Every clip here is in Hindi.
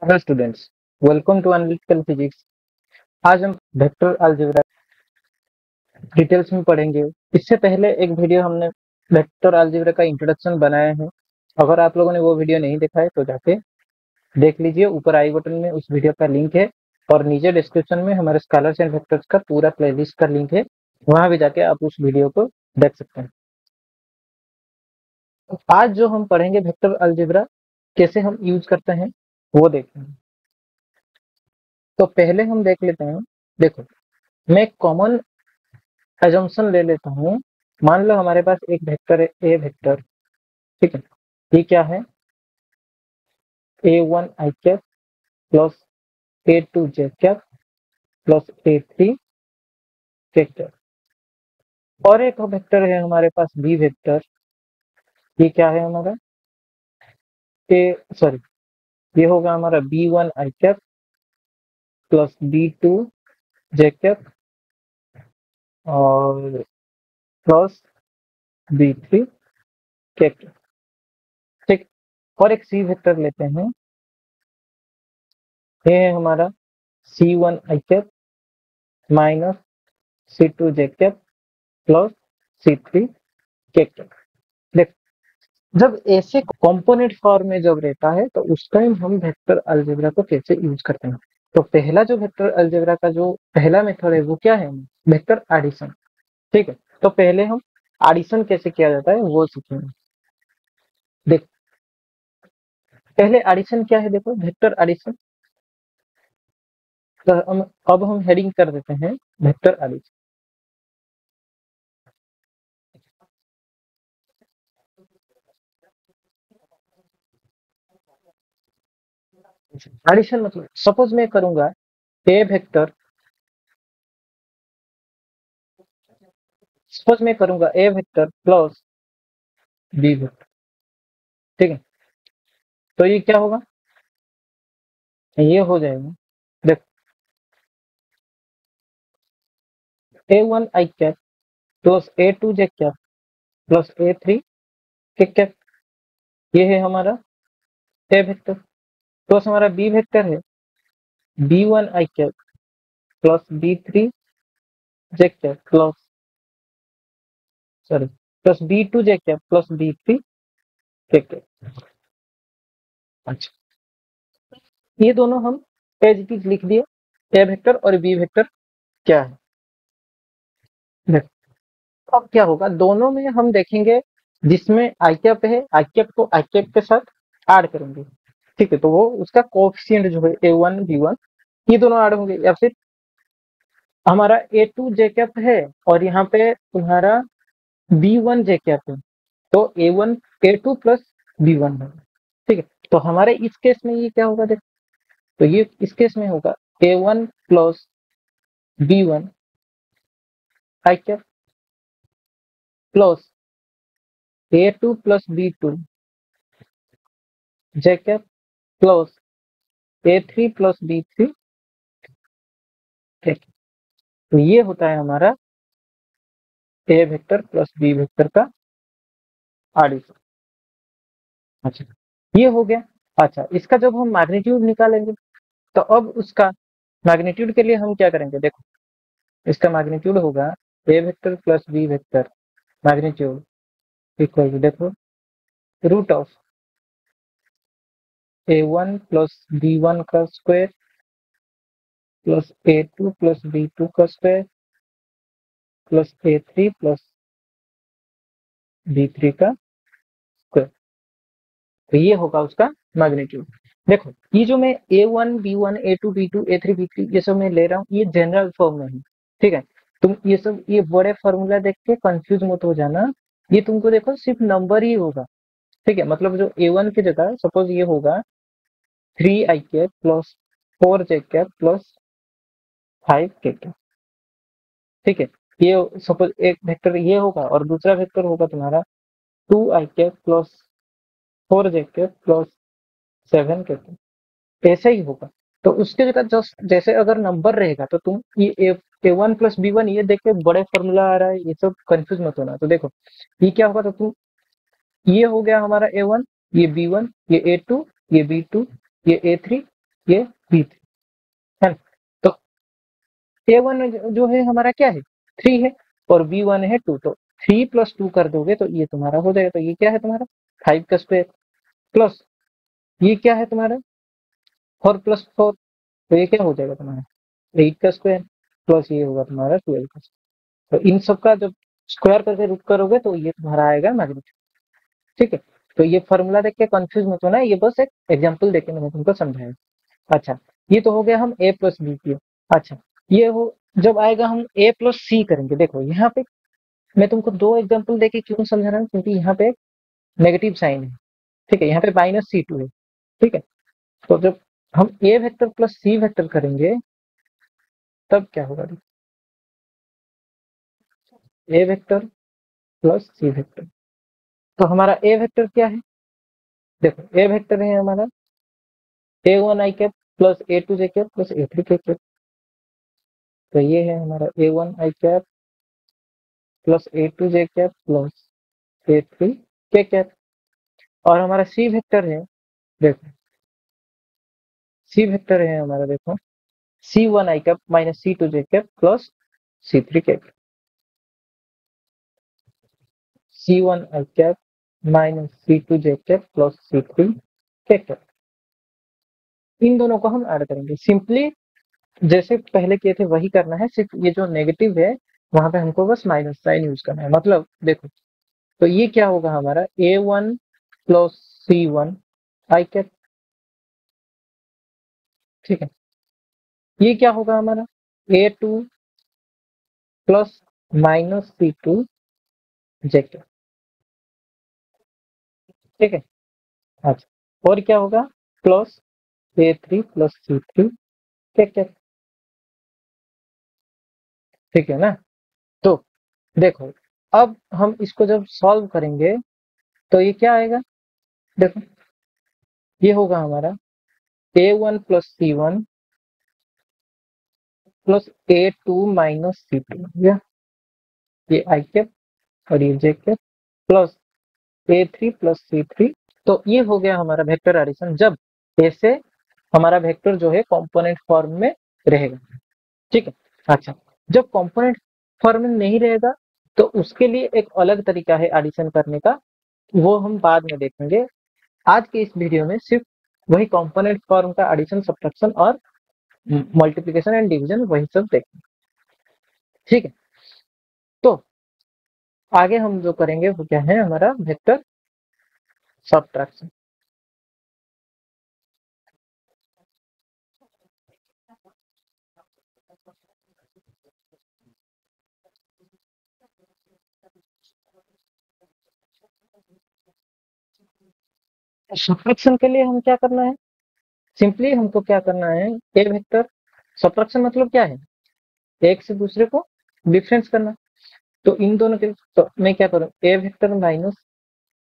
Hello students, welcome to analytical physics. आज हम वेक्टर अलजेब्रा डिटेल्स में पढ़ेंगे। इससे पहले एक वीडियो हमने वेक्टर अलजेब्रा का इंट्रोडक्शन बनाया है। अगर आप लोगों ने वो वीडियो नहीं देखा है तो जाके देख लीजिए। ऊपर आई बटन में उस वीडियो का लिंक है और नीचे डिस्क्रिप्शन में हमारे स्कॉलर्स एंड वेक्टर्स का पूरा प्लेलिस्ट का लिंक है, वहां भी जाके आप उस वीडियो को देख सकते हैं। आज जो हम पढ़ेंगे वेक्टर अलजेब्रा कैसे हम यूज करते हैं वो देखेंगे। तो पहले हम देख लेते हैं। देखो, मैं कॉमन एजम्पशन ले लेता हूँ। मान लो हमारे पास एक वेक्टर है, ए वेक्टर। ठीक है, ये क्या है? A1 I cap plus A2 J cap plus A3 vector. और एक वेक्टर है हमारे पास बी वेक्टर। ये क्या है हमारा? ए सॉरी, ये होगा हमारा B1 I cap plus B2 J cap और प्लस B3 वेक्टर। ठीक, और एक सी वेक्टर लेते हैं। ये है हमारा C1 I cap minus C2 J cap plus C3 vector. देख, जब ऐसे कंपोनेंट फॉर्म में जब रहता है तो उस टाइम हम वेक्टर अलजेब्रा को कैसे यूज करते हैं। तो पहला जो वेक्टर अलजेब्रा का जो पहला मेथड है वो क्या है? Vector addition. ठीक है, तो पहले हम एडिशन कैसे किया जाता है वो सीखेंगे। देख, पहले एडिशन क्या है? देखो, वेक्टर एडिशन। तो अब हम हेडिंग कर देते हैं वेक्टर एडिशन। एडिशन मतलब सपोज मैं करूंगा ए वेक्टर, सपोज मैं करूंगा ए वेक्टर प्लस बी वेक्टर। ठीक है, तो ये क्या होगा? ये हो जाएगा, देखो, A1 I cap plus A2 J cap plus A3 K cap. ये है हमारा ए वेक्टर। प्लस हमारा बी वेक्टर है B1 I cap plus B3 J cap plus sorry plus B2 J cap plus B3 K cap. अच्छा, ये दोनों हम एज इट इज लिख दिए। ए वेक्टर और बी वेक्टर क्या है? देखो, अब क्या होगा, दोनों में हम देखेंगे जिसमें आई कैप है, आई कैप को आई कैप के साथ ऐड करेंगे। ठीक है, तो वो उसका कोएफिशिएंट जो है A1 B1 ये दोनों ऐड होंगे। या फिर हमारा A2 जे कैप है और यहाँ पे तुम्हारा B1 जे कैप है, तो A1 A2 प्लस B1 है। ठीक है, तो हमारे इस केस में ये क्या होगा? देखो, तो ये इस केस में होगा A1 plus B1 I cap plus A2 plus B2 J cap plus A3 plus B3। ठीक, तो ये होता है हमारा A vector plus B vector का एडिशन। अच्छा, ये हो गया। अच्छा, इसका जब हम मैग्नीट्यूड निकालेंगे तो अब उसका मैग्नीट्यूड के लिए हम क्या करेंगे? देखो, इसका मैग्नीट्यूड होगा A vector plus B vector magnitude equal to, देखो, root of A1 plus B1 का square plus A2 plus B2 का square plus A3 plus B3 का स्क्वायर। तो ये होगा उसका मैग्नीट्यूड। देखो, ये जो मैं A1 B1 A2 B2 A3 B3 ये सब मैं ले रहा हूँ, ये जनरल फॉर्म में है। ठीक है, तुम ये सब ये बड़े फॉर्मूला देख के कंफ्यूज मत हो जाना। ये तुमको देखो सिर्फ नंबर ही होगा। ठीक है, मतलब जो A1 की जगह सपोज ये होगा 3 आई कैप प्लस 4 जे कैप प्लस 5 के कैप। ठीक है, ये सपोज एक वेक्टर ये होगा और दूसरा वेक्टर होगा तुम्हारा 2 आई कैप प्लस 4 जे कैप प्लस 7 के कैप। ऐसा ही होगा। तो उसके जगह जस्ट जैसे अगर नंबर रहेगा तो तुम ये A1 प्लस B1 ये देख के बड़े फॉर्मूला आ रहा है ये सब कंफ्यूज मत होना। तो देखो, ये क्या होगा, तो तुम ये हो गया हमारा A1, ये B1, ये A2, ये B2, ये A3 ये B3 है ना। तो A1 जो है हमारा क्या है 3 है और B1 है 2, तो 3 + 2 कर दोगे तो ये तुम्हारा हो जाएगा। तो ये क्या है तुम्हारा 5 का स्क्वायर प्लस ये क्या है तुम्हारा 4 + 4, तो ये क्या हो जाएगा तुम्हारा 8 का स्क्वायर प्लस ये होगा तुम्हारा 12 का स्क्वायर। तो इन सब का जब स्क्वायर करके रूट करोगे तो ये तुम्हारा आएगा मैग्नीट्यूड। ठीक है, तो ये फॉर्मूला देख के कंफ्यूज मत होना, ये बस एक एग्जांपल देके मैंने तुमको समझाया। अच्छा, ये तो हो गया हम a + b किए। अच्छा, ये हो जब आएगा हम a + c करेंगे। देखो यहाँ पे मैं तुमको दो एग्जांपल देके क्यों समझा रहा हूँ, क्योंकि यहाँ पे नेगेटिव साइन है। ठीक है, यहाँ पे -c2 है। ठीक है, तो जब हम a vector plus c vector करेंगे तब क्या होगा, a vector plus c vector. तो हमारा a वेक्टर क्या है, देखो a वेक्टर है हमारा a1 i cap plus a2 j cap plus a3 k cap. तो ये है हमारा a1 i cap plus a2 j cap plus a3 k cap. और हमारा c वेक्टर है, देखो c वेक्टर है हमारा, देखो c1 i cap minus c2 j cap plus c3 k cap. c1 i cap minus c2 j cap plus c3 k cap. इन दोनों को हम ऐड करेंगे सिंपली, जैसे पहले किए थे वही करना है, सिर्फ ये जो नेगेटिव है वहां पे हमको बस माइनस साइन यूज करना है। मतलब देखो, तो ये क्या होगा हमारा a1 plus c1 I cap. ठीक है, ये क्या होगा हमारा a2 plus minus c2 J cap. ठीक है, अच्छा और क्या होगा plus a3 plus c3 K cap. ठीक है ना। तो देखो, अब हम इसको जब सॉल्व करेंगे तो ये क्या आएगा, देखो ये होगा हमारा a1 plus c1 plus a2 minus c2, ये आई कैप और ये जे cap plus a3 plus c3। तो ये हो गया हमारा वेक्टर एडिशन, जब ऐसे हमारा वेक्टर जो है कंपोनेंट फॉर्म में रहेगा। ठीक है, अच्छा जब कंपोनेंट फॉर्म में नहीं रहेगा तो उसके लिए एक अलग तरीका है एडिशन करने का, वो हम बाद में देखेंगे। आज के इस वीडियो में सिर्फ वही कंपोनेंट फॉर्म का एडिशन, सब्ट्रैक्शन और मल्टीप्लिकेशन एंड डिवीजन वही सब देखेंगे। ठीक है, तो आगे हम जो करेंगे वो क्या है हमारा वेक्टर सब्ट्रैक्शन। सब्ट्रैक्शन के लिए हम क्या करना है, सिंपली हमको क्या करना है ए वेक्टर। सब्ट्रैक्शन मतलब क्या है, एक से दूसरे को डिफरेंस करना। तो इन दोनों के, तो मैं क्या करूँ ए वेक्टर माइनस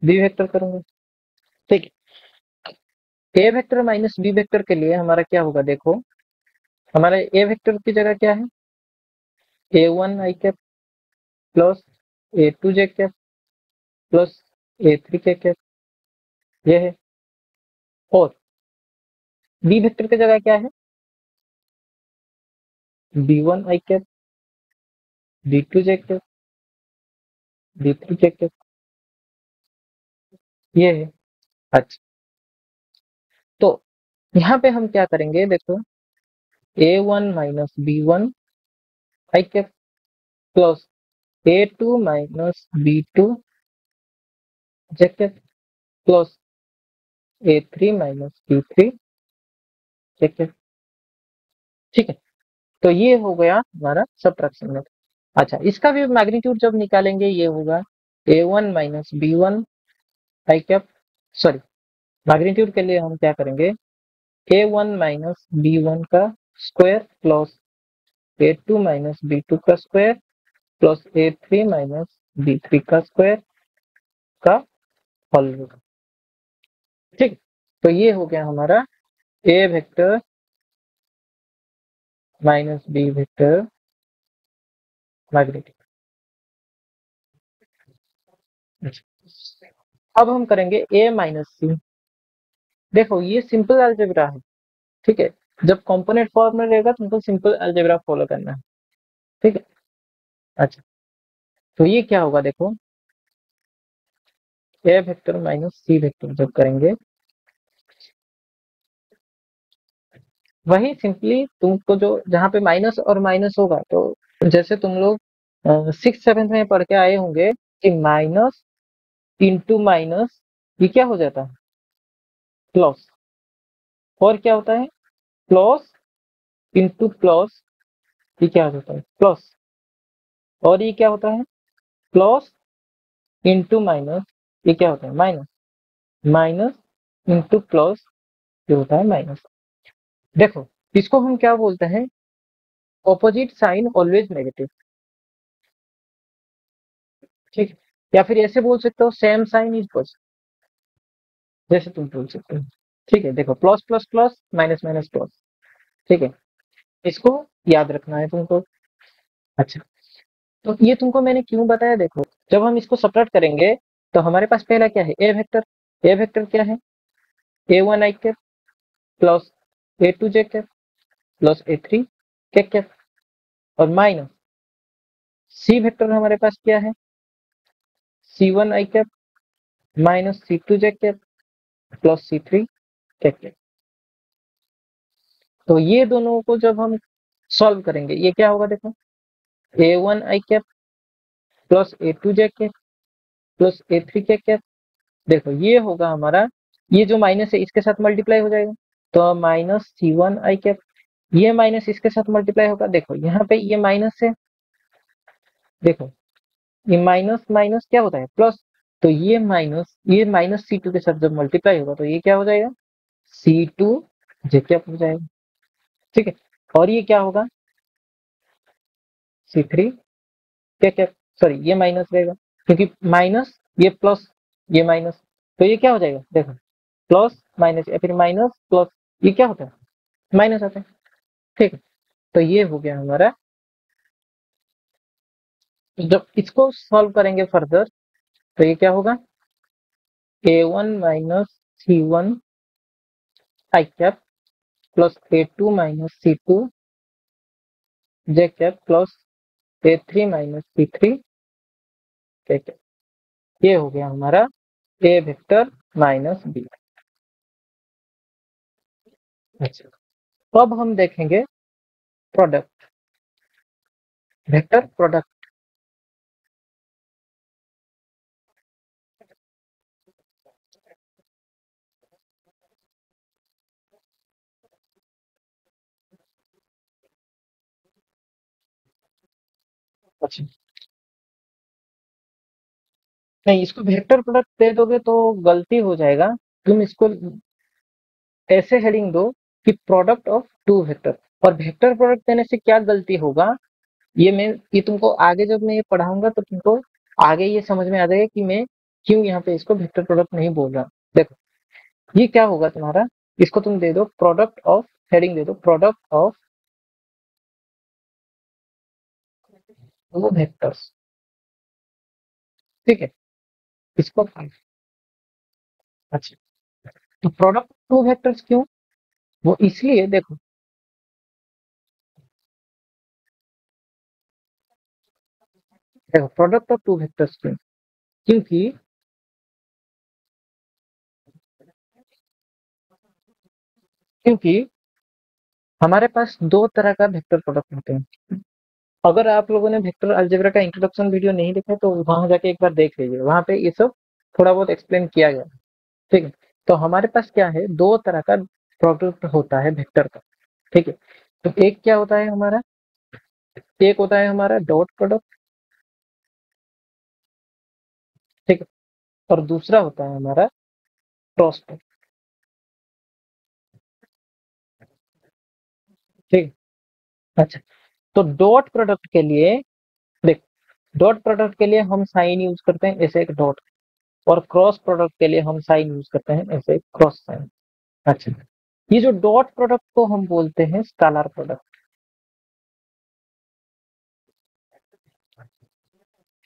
बी वेक्टर करूंगा। ठीक है, ए वेक्टर माइनस बी वेक्टर के लिए हमारा क्या होगा, देखो हमारा ए वेक्टर की जगह क्या है a1 I cap plus a2 J cap plus a3 K cap, ये है। और बी वेक्टर की जगह क्या है b1 I cap b2 J cap b3 K cap, ये है। अच्छा, तो यहाँ पे हम क्या करेंगे, देखो a1 minus b1 I cap plus a2 minus b2 J cap plus a3 minus b3 J cap. ठीक है, तो ये हो गया हमारा सब्ट्रैक्शन में। अच्छा, इसका भी मैग्नीट्यूड जब निकालेंगे ये होगा a1 minus b1 I cap. Sorry, magnitude के लिए हम क्या करेंगे a1 माइनस b1 का square plus a2 minus b2 का square plus a3 minus b3 का स्क्वायर का होल रूट। ठीक है, तो ये हो गया हमारा a vector minus B vector magnitude. अब हम करेंगे a माइनस सी। देखो ये सिंपल अलजेब्रा है। ठीक है। जब कंपोनेंट फॉर्म में रहेगा तुमको सिंपल अलजेब्रा फॉलो करना है, ठीक है। अच्छा, तो ये क्या होगा देखो, ए वेक्टर माइनस सी वेक्टर जब करेंगे, वही सिंपली तुमको जो जहाँ पे माइनस और माइनस होगा, तो जैसे तुम लोग 6th 7th में पढ़ के आए होंगे कि माइनस इंटू माइनस ये क्या हो जाता है, प्लस। और क्या होता है, प्लस इंटू प्लस ये क्या हो जाता है, प्लस। और ये क्या होता है, प्लस इंटू माइनस ये क्या होता है, माइनस। माइनस इंटू प्लस ये होता है माइनस। देखो इसको हम क्या बोलते हैं, ऑपोजिट साइन ऑलवेज नेगेटिव, ठीक है। या फिर ऐसे बोल सकते हो सेम साइन इज प्लस, जैसे तुम बोल सकते हो, ठीक है। देखो plus plus plus minus minus plus, ठीक है। इसको याद रखना है तुमको। अच्छा, तो ये तुमको मैंने क्यों बताया, देखो जब हम इसको सबट्रैक्ट करेंगे तो हमारे पास पहला क्या है, ए वेक्टर। ए वेक्टर क्या है, A1 I cap plus A2 J cap plus A3 K cap, और माइनस सी वेक्टर हमारे पास क्या है, C1 I cap minus C2 J cap plus C3 K cap. तो ये दोनों को जब हम सॉल्व करेंगे ये क्या होगा, देखो A1 I cap plus A2 J cap plus A3 K cap. देखो ये होगा हमारा, ये जो माइनस है इसके साथ मल्टीप्लाई हो जाएगा, तो माइनस C1 आई कैप, ये माइनस इसके साथ मल्टीप्लाई होगा। देखो यहाँ पे ये माइनस है, देखो ये माइनस माइनस क्या होता है, प्लस। तो ये माइनस C2 के साथ जब मल्टीप्लाई होगा तो ये क्या हो जाएगा, C2 जे कैप हो जाएगा, ठीक है। और ये क्या होगा, C3 के कैप, सॉरी ये माइनस रहेगा क्योंकि माइनस ये प्लस ये माइनस, तो ये क्या हो जाएगा, देखो प्लस माइनस या फिर माइनस प्लस ये क्या होता है, माइनस आता है, ठीक है। तो ये हो गया हमारा। जब इसको सॉल्व करेंगे फर्दर तो ये क्या होगा, A1 minus C1 I cap plus A2 minus C2 J cap plus A3 minus C3 K cap. ये हो गया हमारा ए वेक्टर माइनस बी। अच्छा, तो अब हम देखेंगे प्रोडक्ट, वेक्टर प्रोडक्ट। अच्छा, नहीं इसको वेक्टर प्रोडक्ट दे दोगे तो गलती हो जाएगा। तुम इसको ऐसे हेडिंग दो कि प्रोडक्ट ऑफ टू वेक्टर, और वेक्टर प्रोडक्ट देने से क्या गलती होगा, ये तुमको आगे जब मैं ये पढ़ाऊंगा तो तुमको आगे ये समझ में आ जाएगा कि मैं क्यों यहाँ पे इसको वेक्टर प्रोडक्ट नहीं बोल रहा। देखो ये क्या होगा तुम्हारा, इसको तुम दे दो प्रोडक्ट ऑफ, हेडिंग दे दो प्रोडक्ट ऑफ टू वेक्टर्स, ठीक है। इसको अच्छा, तो प्रोडक्ट टू वेक्टर्स क्यों, वो इसलिए देखो प्रोडक्ट ऑफ टू वेक्टर्स क्यों, क्योंकि क्योंकि हमारे पास दो तरह का वेक्टर प्रोडक्ट होते हैं। अगर आप लोगों ने वेक्टर अलजेब्रा का इंट्रोडक्शन वीडियो नहीं देखा है, तो वहां जाके एक बार देख लीजिए, वहां पे ये सब थोड़ा बहुत एक्सप्लेन किया गया है, ठीक है। तो हमारे पास क्या है, दो तरह का प्रोडक्ट होता है वेक्टर का, ठीक है। तो एक क्या होता है हमारा, एक होता है हमारा डॉट प्रोडक्ट, ठीक है। और दूसरा होता है हमारा क्रॉस प्रोडक्ट, ठीक है। अच्छा, तो डॉट प्रोडक्ट के लिए देख, डॉट प्रोडक्ट के लिए हम साइन यूज करते हैं ऐसे एक डॉट, और क्रॉस प्रोडक्ट के लिए हम साइन यूज करते हैं ऐसे क्रॉस साइन। अच्छा, ये जो डॉट प्रोडक्ट को हम बोलते हैं स्केलर प्रोडक्ट,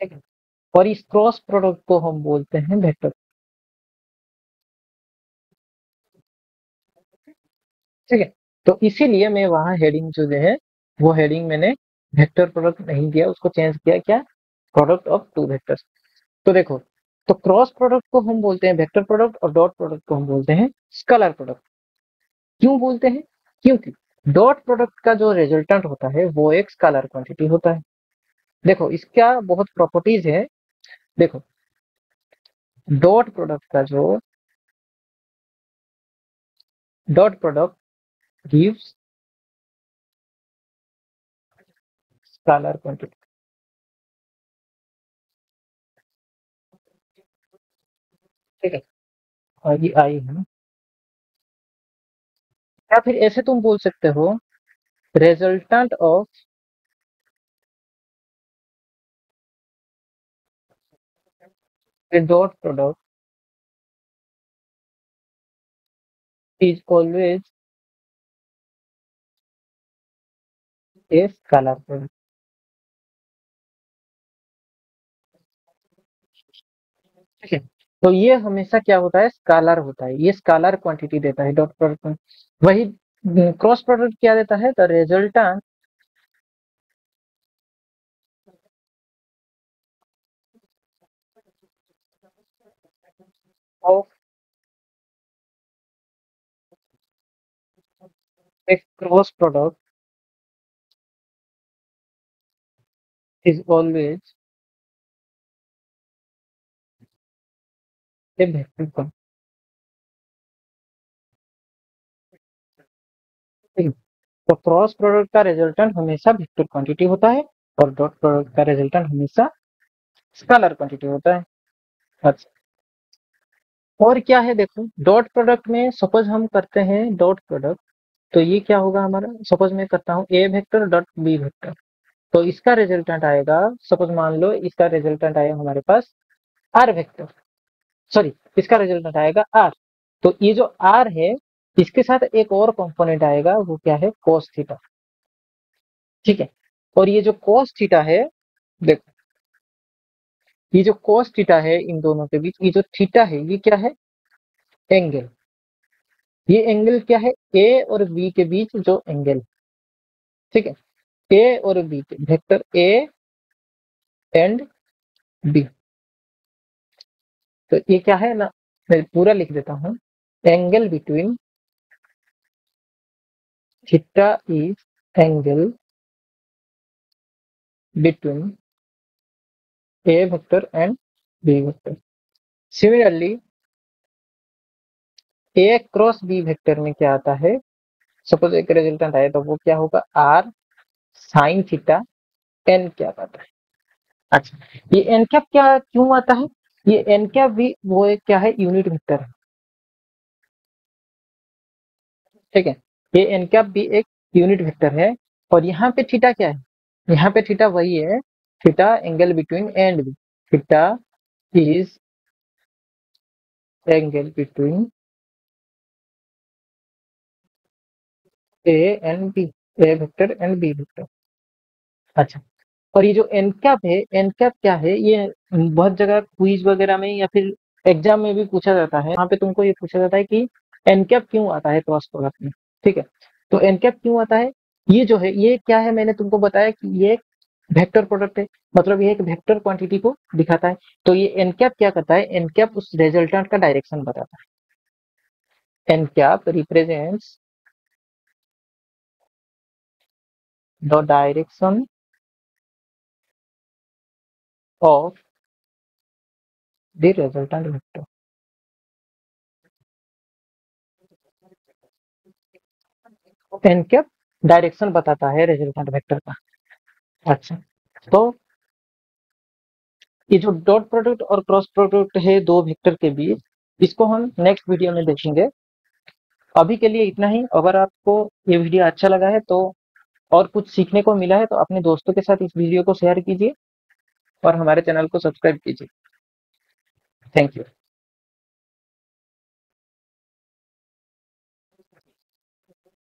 ठीक है। और इस क्रॉस प्रोडक्ट को हम बोलते हैं वेक्टर, ठीक है। तो इसीलिए मैं वहां हेडिंग जो है वो हेडिंग मैंने वेक्टर प्रोडक्ट नहीं दिया, उसको चेंज किया क्या, प्रोडक्ट ऑफ टू वेक्टर्स। तो देखो, तो क्रॉस प्रोडक्ट को हम बोलते हैं वेक्टर प्रोडक्ट और डॉट प्रोडक्ट को हम बोलते हैं स्केलर प्रोडक्ट। क्यों बोलते हैं? क्योंकि डॉट प्रोडक्ट का जो रिजल्टेंट होता है वो एक स्केलर क्वांटिटी होता है। देखो इसका बहुत प्रॉपर्टीज है। देखो डॉट प्रोडक्ट का जो dot product gives scalar quantity. ठीक है, और ये आई है, या फिर ऐसे तुम बोल सकते हो resultant of a dot product is always a scalar product। ठीक है, तो ये हमेशा क्या होता है, स्कालर होता है, ये स्कालर क्वांटिटी देता है डॉट प्रोडक्ट में। वही क्रॉस प्रोडक्ट क्या देता है, the resultant of A cross product is always a vector quantity. तो क्रॉस प्रोडक्ट का रिजल्टेंट हमेशा वेक्टर क्वांटिटी होता है और डॉट प्रोडक्ट का रिजल्टेंट हमेशा स्केलर क्वांटिटी होता है। अच्छा, और क्या है, देखो डॉट प्रोडक्ट में सपोज हम करते हैं डॉट प्रोडक्ट, तो ये क्या होगा हमारा, सपोज मैं करता हूँ ए वेक्टर डॉट बी वेक्टर, तो इसका रिजल्टेंट आएगा, सपोज मान लो इसका रिजल्टेंट आएगा हमारे पास आर वेक्टर, सॉरी इसका रिजल्टेंट आएगा आर। तो ये जो आर है इसके साथ एक और कंपोनेंट आएगा, वो क्या है, कोस थीटा। ठीक है, और ये जो कोस थीटा है, देखो ये जो कोस थीटा है इन दोनों के बीच, ये जो थीटा है ये क्या है, एंगल। ये एंगल क्या है, ए और बी के बीच जो एंगल। ठीक है, ए और बी के वेक्टर ए एंड बी। तो ये क्या है ना, मैं पूरा लिख देता हूँ, angle between theta is angle between A vector and B vector. Similarly A cross B vector में क्या आता है, सपोज एक रिजल्टेंट आए तो वो क्या होगा, R sine theta N cap आता है। अच्छा, ये एन कैप क्या क्यों आता है, ये एन कैप भी वो एक क्या है, यूनिट वेक्टर है। ठीक है, ये एन कैप भी एक यूनिट वेक्टर है। और यहाँ पे थीटा क्या है, यहाँ पे थीटा वही है, theta angle between A and B, theta is angle between A and B, A vector and B vector. अच्छा, और ये जो एन कैप है, एन कैप क्या है, ये बहुत जगह क्विज वगैरह में या फिर एग्जाम में भी पूछा जाता है, वहाँ पे तुमको ये पूछा जाता है कि एन कैप क्यों आता है क्रॉस प्रोडक्ट में। ठीक है, तो एन कैप क्यों आता है, ये जो है ये क्या है, मैंने तुमको बताया कि ये एक वेक्टर प्रोडक्ट है, मतलब ये एक वेक्टर क्वांटिटी को दिखाता है। तो ये एन कैप क्या करता है, एन कैप उस रिजल्टेंट का डायरेक्शन बताता है। N cap represents the direction of the resultant vector. N cap direction बताता है रिजल्टेंट वेक्टर का। अच्छा, तो ये जो डॉट प्रोडक्ट और क्रॉस प्रोडक्ट है दो वेक्टर के बीच, इसको हम नेक्स्ट वीडियो में देखेंगे। अभी के लिए इतना ही। अगर आपको ये वीडियो अच्छा लगा है तो, और कुछ सीखने को मिला है तो अपने दोस्तों के साथ इस वीडियो को शेयर कीजिए और हमारे चैनल को सब्सक्राइब कीजिए। Thank you.